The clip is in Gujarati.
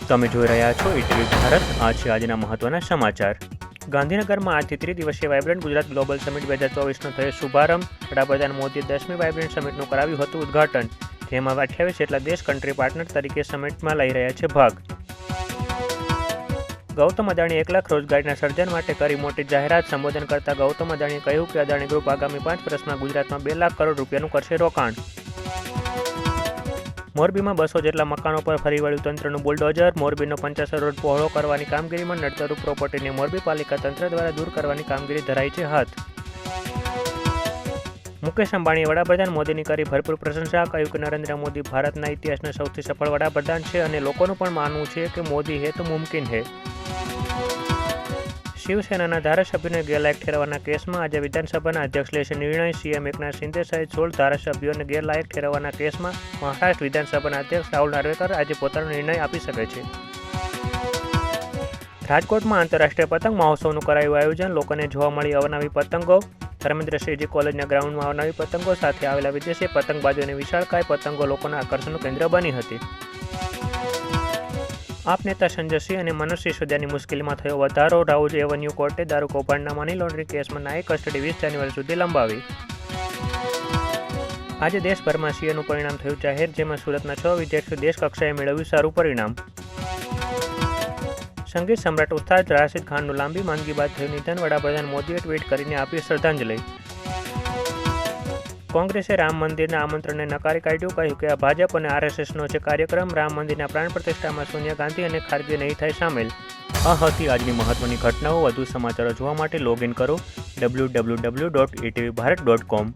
તમે જોઈ રહ્યા છો ઈટીવી ભારત. આ છે આજના મહત્વના સમાચાર. ગાંધીનગરમાં આજથી ત્રિદિવસીય વાયબ્રન્ટ ગુજરાત ગ્લોબલ સમિટ 2024નો થયો શુભારંભ. વડાપ્રધાન મોદીએ 10મી વાયબ્રન્ટ સમિટનું કરાવ્યું હતું ઉદ્ઘાટન. જેમાં 28 જેટલા દેશ કન્ટ્રી પાર્ટનર તરીકે સમિટમાં લઈ રહ્યા છે ભાગ. ગૌતમ અદાણી 1 લાખ રોજગારીના સર્જન માટે કરી મોટી જાહેરાત. સંબોધન કરતા ગૌતમ અદાણીએ કહ્યું કે અદાણી ગ્રુપ આગામી 5 વર્ષમાં ગુજરાતમાં 2 લાખ કરોડ રૂપિયાનું કરશે રોકાણ. મોરબીમાં 200 જેટલા મકાનો પર ફરી વળ્યું તંત્રનું બુલડોઝર. મોરબીનો 50 રોડ પહોળો કરવાની કામગીરીમાં નડતરરૂપ પ્રોપર્ટીને મોરબી પાલિકા તંત્ર દ્વારા દૂર કરવાની કામગીરી ધરાઈ છે હાથ. મુકેશ અંબાણીએ વડાપ્રધાન મોદીની કરી ભરપૂર પ્રશંસા. કહ્યું કે નરેન્દ્ર મોદી ભારતના ઇતિહાસના સૌથી સફળ વડાપ્રધાન છે અને લોકોનું પણ માનવું છે કે મોદી હે તો મુમકિન હે. શિવસેનાના ધારાસભ્યોને ગેરલાયક ઠેરવવાના કેસમાં આજે વિધાનસભાના અધ્યક્ષ લેશે નિર્ણય. સીએમ એકનાથ શિંદે સહિત 16 ધારાસભ્યોને ગેરલાયક ઠેરવવાના કેસમાં મહારાષ્ટ્ર વિધાનસભાના અધ્યક્ષ રાહુલ નાર્વેકર આજે પોતાનો નિર્ણય આપી શકે છે. રાજકોટમાં આંતરરાષ્ટ્રીય પતંગ મહોત્સવનું કરાયું આયોજન. લોકોને જોવા મળી અવનવી પતંગો. ધર્મેન્દ્રસિંહજી કોલેજના ગ્રાઉન્ડમાં અવનવી પતંગો સાથે આવેલા વિદેશી પતંગબાજોની વિશાળકાય પતંગો લોકોના આકર્ષણનું કેન્દ્ર બની હતી. આપ નેતા સંજય સિંહ અને મનોજ સિસોદિયાની મુશ્કેલીમાં થયો વધારો. રાઉઝ એવન્યુ કોર્ટે દારૂ કૌભાંડના મની લોન્ડરિંગ કેસમાં ન્યાયિક કસ્ટડી 20 જાન્યુઆરી સુધી લંબાવી. આજે દેશભરમાં સીએનું પરિણામ થયું જાહેર, જેમાં સુરતના 6 વિદ્યાર્થીઓ દેશ કક્ષાએ મેળવ્યું સારું પરિણામ. સંગીત સમ્રાટ ઉસ્તાદ રાશિદ ખાનનું લાંબી માંદગી બાદ થયું નિધન. વડાપ્રધાન મોદીએ ટ્વીટ કરીને આપી શ્રદ્ધાંજલિ. કોંગ્રેસે રામ મંદિરના આમંત્રણને નકારી કાઢ્યું. કહ્યું કે આ ભાજપ અને આરએસએસનો છે કાર્યક્રમ. રામ મંદિરના પ્રાણ પ્રતિષ્ઠામાં સોનિયા ગાંધી અને ખારગે નહીં થાય સામેલ. આ હતી આજની મહત્વની ઘટનાઓ. વધુ સમાચારો જોવા માટે લોગિન કરો www.etvbharat.com.